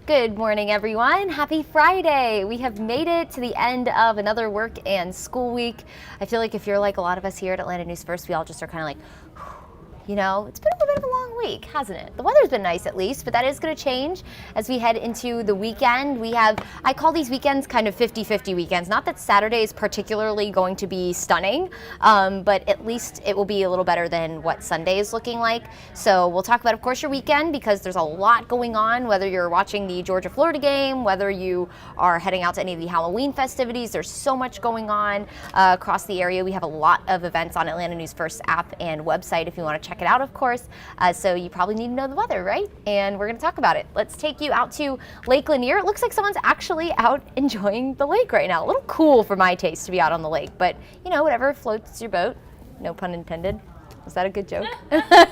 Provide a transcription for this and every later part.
Good morning, everyone. Happy Friday. We have made it to the end of another work and school week. I feel like if you're like a lot of us here at Atlanta News First, we all just are kind of like, you know, it's been a little bit of a long week, hasn't it? The weather's been nice at least, but that is going to change as we head into the weekend. I call these weekends kind of 50-50 weekends. Not that Saturday is particularly going to be stunning, but at least it will be a little better than what Sunday is looking like. So we'll talk about, of course, your weekend because there's a lot going on, whether you're watching the Georgia-Florida game, whether you are heading out to any of the Halloween festivities. There's so much going on across the area. We have a lot of events on Atlanta News First app and website if you want to check it out, of course. So you probably need to know the weather, right? And we're going to talk about it. Let's take you out to Lake Lanier. It looks like someone's actually out enjoying the lake right now. A little cool for my taste to be out on the lake, but you know, whatever floats your boat. No pun intended. Was that a good joke? I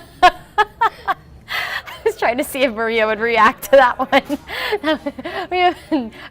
was trying to see if Maria would react to that one.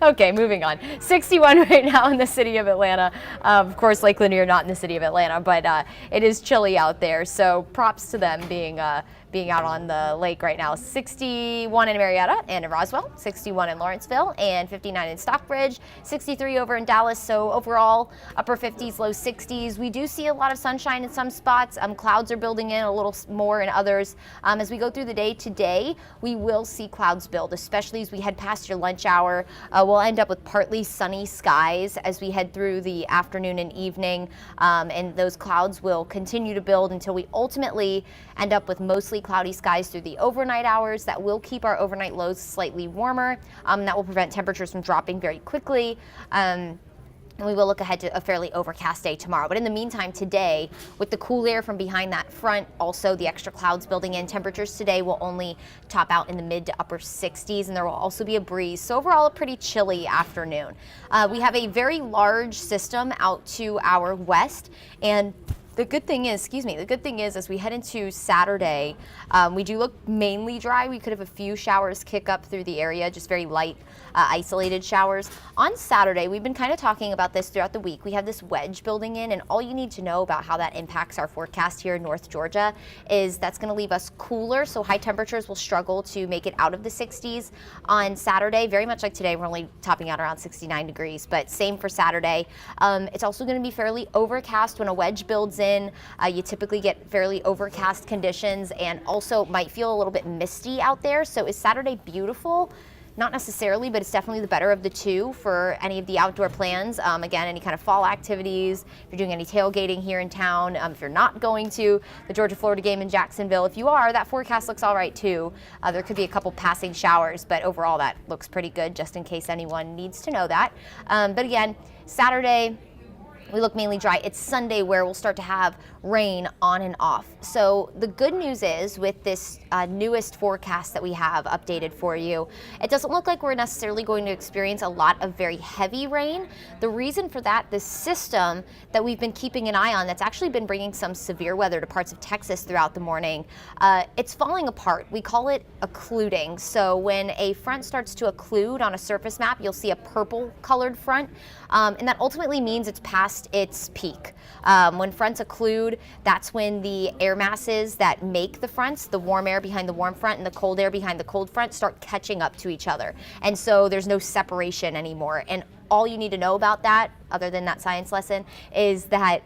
Okay, moving on. 61 right now in the city of Atlanta. Of course, Lake Lanier not in the city of Atlanta, but it is chilly out there. So props to them being out on the lake right now. 61 in Marietta and in Roswell, 61 in Lawrenceville, and 59 in Stockbridge, 63 over in Dallas. So overall, upper 50s, low 60s. We do see a lot of sunshine in some spots. Clouds are building in a little more in others. As we go through the day today, we will see clouds build, especially as we head past your lunch hour. We'll end up with partly sunny skies as we head through the afternoon and evening, and those clouds will continue to build until we ultimately end up with mostly cloudy skies through the overnight hours. That will keep our overnight lows slightly warmer. That will prevent temperatures from dropping very quickly. And we will look ahead to a fairly overcast day tomorrow. But in the meantime, today, with the cool air from behind that front, also the extra clouds building in, temperatures today will only top out in the mid to upper 60s, and there will also be a breeze. So overall, a pretty chilly afternoon. We have a very large system out to our west, and the good thing is, as we head into Saturday, we do look mainly dry. We could have a few showers kick up through the area, just very light, isolated showers. On Saturday, we've been kind of talking about this throughout the week. We have this wedge building in, and all you need to know about how that impacts our forecast here in North Georgia is that's going to leave us cooler, so high temperatures will struggle to make it out of the 60s on Saturday. Very much like today, we're only topping out around 69 degrees, but same for Saturday. It's also going to be fairly overcast when a wedge builds in. You typically get fairly overcast conditions and also might feel a little bit misty out there. So is Saturday beautiful? Not necessarily, but it's definitely the better of the two for any of the outdoor plans. Again, any kind of fall activities, if you're doing any tailgating here in town, if you're not going to the Georgia-Florida game in Jacksonville, if you are, that forecast looks all right too. There could be a couple passing showers, but overall that looks pretty good just in case anyone needs to know that. But again, Saturday, we look mainly dry. It's Sunday where we'll start to have rain on and off. So the good news is with this newest forecast that we have updated for you, it doesn't look like we're necessarily going to experience a lot of very heavy rain. The reason for that, the system that we've been keeping an eye on that's actually been bringing some severe weather to parts of Texas throughout the morning, it's falling apart. We call it occluding. So when a front starts to occlude on a surface map, you'll see a purple colored front, and that ultimately means it's past its peak. When fronts occlude, that's when the air masses that make the fronts, the warm air behind the warm front and the cold air behind the cold front, start catching up to each other. And so there's no separation anymore. And all you need to know about that, other than that science lesson, is that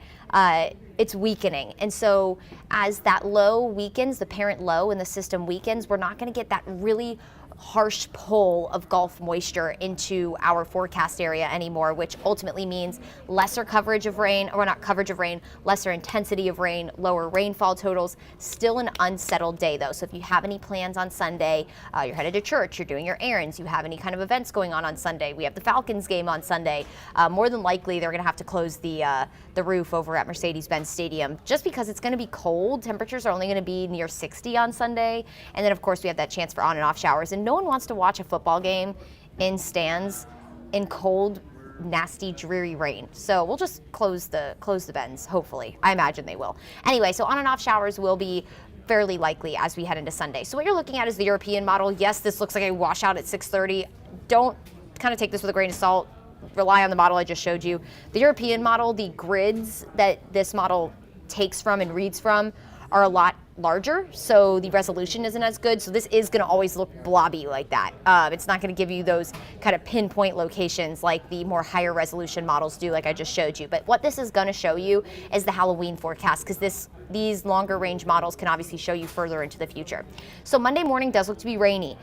it's weakening. And so as that low weakens, the parent low in the system weakens, we're not going to get that really harsh pull of Gulf moisture into our forecast area anymore, which ultimately means lesser coverage of rain, or not coverage of rain, lesser intensity of rain, lower rainfall totals. Still an unsettled day though. So if you have any plans on Sunday, you're headed to church, you're doing your errands, you have any kind of events going on Sunday, we have the Falcons game on Sunday, more than likely they're going to have to close the roof over at Mercedes-Benz Stadium just because it's going to be cold. Temperatures are only going to be near 60 on Sunday. And then of course we have that chance for on and off showers. And no one wants to watch a football game in stands in cold, nasty, dreary rain. So we'll just close the bends, hopefully. I imagine they will. Anyway, so on and off showers will be fairly likely as we head into Sunday. So what you're looking at is the European model. Yes, this looks like a washout at 6:30. Don't kind of take this with a grain of salt. Rely on the model I just showed you. The European model, the grids that this model takes from and reads from are a lot larger, so the resolution isn't as good. So this is going to always look blobby like that. It's not going to give you those kind of pinpoint locations like the more higher resolution models do, like I just showed you. But what this is going to show you is the Halloween forecast, because these longer range models can obviously show you further into the future. So Monday morning does look to be rainy.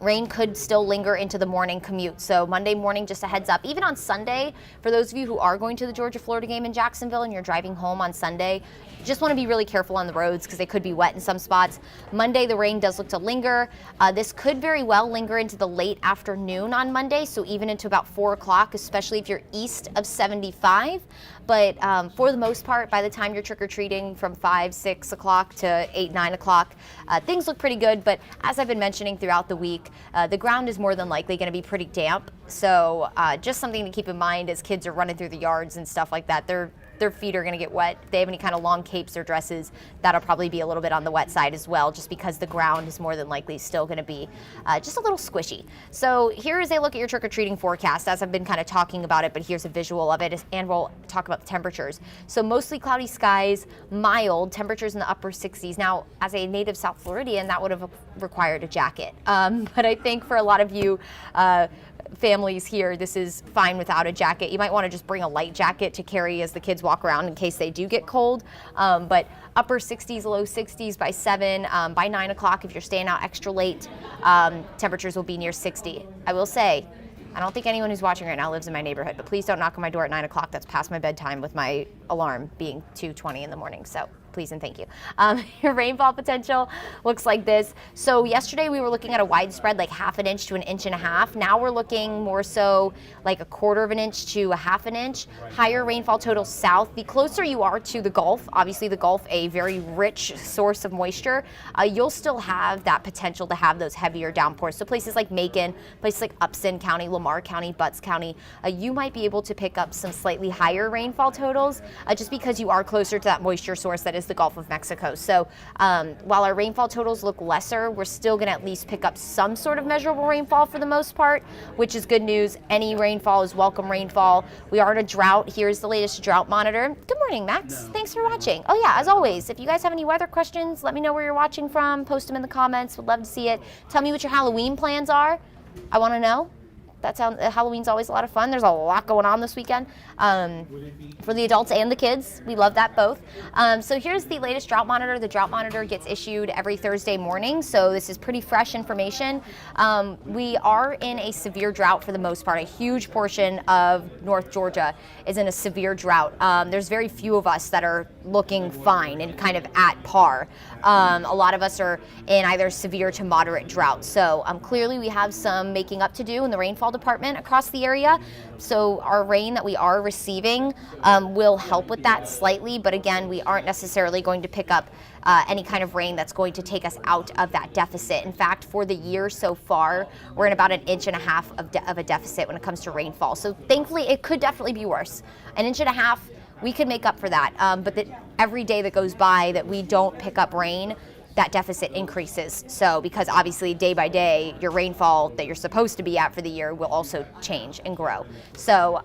Rain could still linger into the morning commute. So Monday morning, just a heads up. Even on Sunday, for those of you who are going to the Georgia-Florida game in Jacksonville and you're driving home on Sunday, just want to be really careful on the roads because they could be wet in some spots. Monday, the rain does look to linger. This could very well linger into the late afternoon on Monday, so even into about 4 o'clock, especially if you're east of 75. But for the most part, by the time you're trick-or-treating from 5, 6 o'clock to 8, 9 o'clock, things look pretty good. But as I've been mentioning throughout the week, the ground is more than likely going to be pretty damp. So just something to keep in mind as kids are running through the yards and stuff like that. Their feet are going to get wet. If they have any kind of long capes or dresses, that'll probably be a little bit on the wet side as well, just because the ground is more than likely still going to be just a little squishy. So here is a look at your trick-or-treating forecast, as I've been kind of talking about it, but here's a visual of it, and we'll talk about the temperatures. So mostly cloudy skies, mild, temperatures in the upper 60s. Now, as a native South Floridian, that would have required a jacket. But I think for a lot of you, families here, this is fine without a jacket. You might want to just bring a light jacket to carry as the kids walk around in case they do get cold. But upper 60s, low 60s by 7. By 9 o'clock, if you're staying out extra late, temperatures will be near 60. I will say, I don't think anyone who's watching right now lives in my neighborhood, but please don't knock on my door at 9 o'clock. That's past my bedtime with my alarm being 2:20 in the morning. So please and thank you. Your rainfall potential looks like this. So yesterday we were looking at a widespread like 1/2 inch to 1.5 inches. Now we're looking more so like 1/4 inch to 1/2 inch. Higher rainfall totals south. The closer you are to the Gulf, obviously the Gulf, a very rich source of moisture, you'll still have that potential to have those heavier downpours. So places like Macon, places like Upson County, Lamar County, Butts County, you might be able to pick up some slightly higher rainfall totals just because you are closer to that moisture source that is the Gulf of Mexico. So while our rainfall totals look lesser, we're still going to at least pick up some sort of measurable rainfall for the most part, which is good news. Any rainfall is welcome rainfall. We are in a drought. Here's the latest drought monitor. Good morning, Max. Thanks for watching. Oh yeah, as always, if you guys have any weather questions, let me know where you're watching from. Post them in the comments. Would love to see it. Tell me what your Halloween plans are. I want to know. Halloween's always a lot of fun. There's a lot going on this weekend for the adults and the kids. We love that both. So here's the latest drought monitor. The drought monitor gets issued every Thursday morning, so this is pretty fresh information. We are in a severe drought for the most part. A huge portion of North Georgia is in a severe drought. There's very few of us that are looking fine and kind of at par. A lot of us are in either severe to moderate drought. So clearly we have some making up to do in the rainfall department across the area. So our rain that we are receiving will help with that slightly, but again, we aren't necessarily going to pick up any kind of rain that's going to take us out of that deficit. In fact, for the year so far, we're in about 1.5 inches of a deficit when it comes to rainfall. So thankfully, it could definitely be worse. 1.5 inches, we could make up for that, but every day that goes by that we don't pick up rain, that deficit increases. So because obviously day by day, your rainfall that you're supposed to be at for the year will also change and grow. So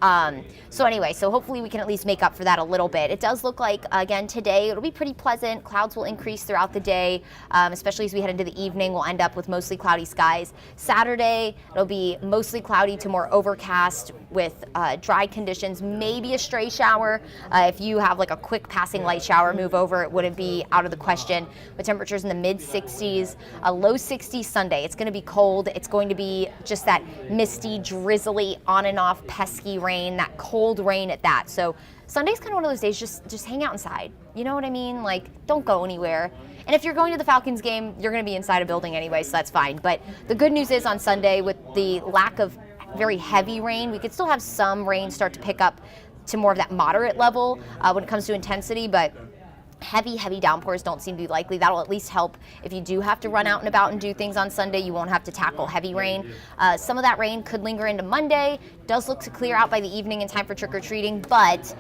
anyway, so hopefully we can at least make up for that a little bit. It does look like, again, today it'll be pretty pleasant. Clouds will increase throughout the day, especially as we head into the evening. We'll end up with mostly cloudy skies. Saturday, it'll be mostly cloudy to more overcast with dry conditions, maybe a stray shower. If you have like a quick passing light shower move over, it wouldn't be out of the question. With temperatures in the mid 60s, a low 60s Sunday. It's going to be cold. It's going to be just that misty, drizzly, on and off, pesky rain, that cold rain at that. So Sunday's kind of one of those days, just hang out inside. You know what I mean? Like, don't go anywhere. And if you're going to the Falcons game, you're going to be inside a building anyway, so that's fine. But the good news is on Sunday, with the lack of very heavy rain, we could still have some rain start to pick up to more of that moderate level when it comes to intensity, but heavy downpours don't seem to be likely. That'll at least help if you do have to run out and about and do things on Sunday. You won't have to tackle heavy rain. Some of that rain could linger into Monday. Does look to clear out by the evening in time for trick-or-treating, but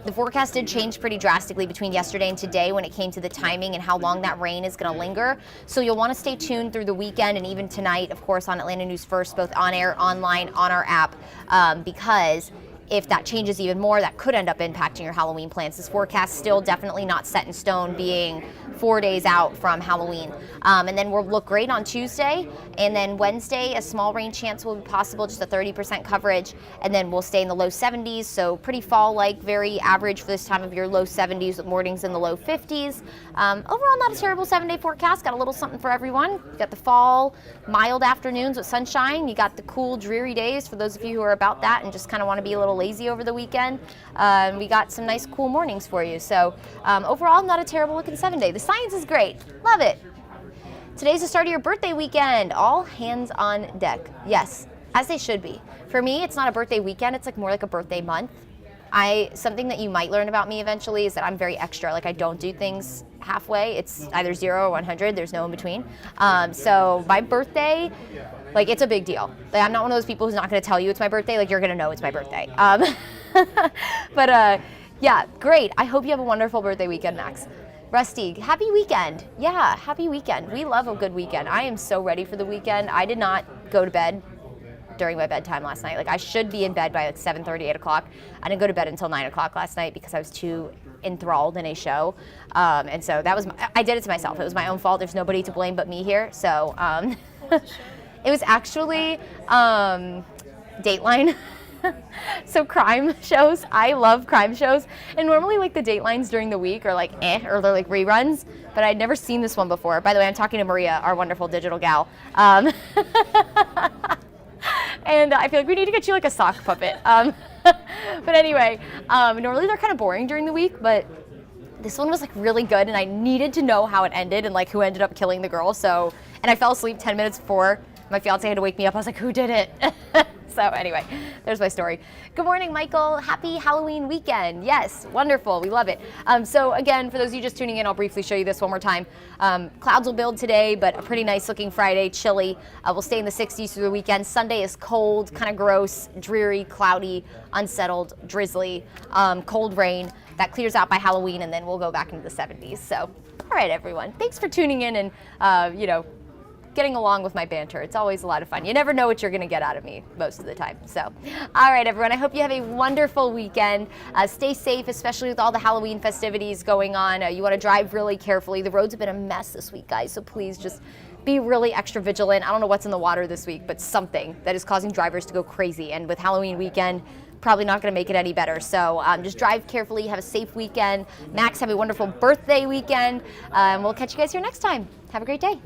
the forecast did change pretty drastically between yesterday and today when it came to the timing and how long that rain is going to linger. So you'll want to stay tuned through the weekend and even tonight, of course, on Atlanta News First, both on air, online, on our app, because if that changes even more, that could end up impacting your Halloween plans. This forecast still definitely not set in stone, being 4 days out from Halloween. And then we'll look great on Tuesday, and then Wednesday, a small rain chance will be possible, just a 30% coverage, and then we'll stay in the low 70s, so pretty fall-like, very average for this time of year, low 70s with mornings in the low 50s. Overall, not a terrible 7-day forecast. Got a little something for everyone. You got the fall, mild afternoons with sunshine. You got the cool, dreary days for those of you who are about that and just kind of want to be a little lazy over the weekend. We got some nice, cool mornings for you. So overall, not a terrible looking 7-day. The science is great. Love it. Today's the start of your birthday weekend. All hands on deck. Yes, as they should be. For me, it's not a birthday weekend. It's like more like a birthday month. Something that you might learn about me eventually is that I'm very extra. Like, I don't do things halfway. It's either 0 or 100. There's no in between. So my birthday, like, it's a big deal. Like, I'm not one of those people who's not going to tell you it's my birthday. Like, you're going to know it's my birthday. But yeah, great. I hope you have a wonderful birthday weekend, Max. Rusty, happy weekend. Yeah, happy weekend. We love a good weekend. I am so ready for the weekend. I did not go to bed during my bedtime last night. Like, I should be in bed by like 7:30, 8 o'clock. I didn't go to bed until 9 o'clock last night because I was too enthralled in a show. And so that was, I did it to myself. It was my own fault. There's nobody to blame but me here. So it was actually Dateline. So crime shows, I love crime shows, and normally like the Datelines during the week are like or they're like reruns, but I'd never seen this one before. By the way, I'm talking to Maria, our wonderful digital gal. And I feel like we need to get you like a sock puppet. But anyway, normally they're kind of boring during the week, but this one was like really good, and I needed to know how it ended and like who ended up killing the girl. So, and I fell asleep 10 minutes before my fiance had to wake me up. I was like, who did it? So anyway, there's my story. Good morning, Michael. Happy Halloween weekend. Yes, wonderful. We love it. So again, for those of you just tuning in, I'll briefly show you this one more time. Clouds will build today, but a pretty nice looking Friday, chilly. We'll stay in the 60s through the weekend. Sunday is cold, kind of gross, dreary, cloudy, unsettled, drizzly, cold rain. That clears out by Halloween, and then we'll go back into the 70s. So, all right, everyone. Thanks for tuning in and, getting along with my banter. It's always a lot of fun. You never know what you're going to get out of me most of the time. So, all right, everyone, I hope you have a wonderful weekend. Stay safe, especially with all the Halloween festivities going on. You want to drive really carefully. The roads have been a mess this week, guys, so please just be really extra vigilant. I don't know what's in the water this week, but something that is causing drivers to go crazy. And with Halloween weekend, probably not going to make it any better. So just drive carefully, have a safe weekend. Max, have a wonderful birthday weekend. We'll catch you guys here next time. Have a great day.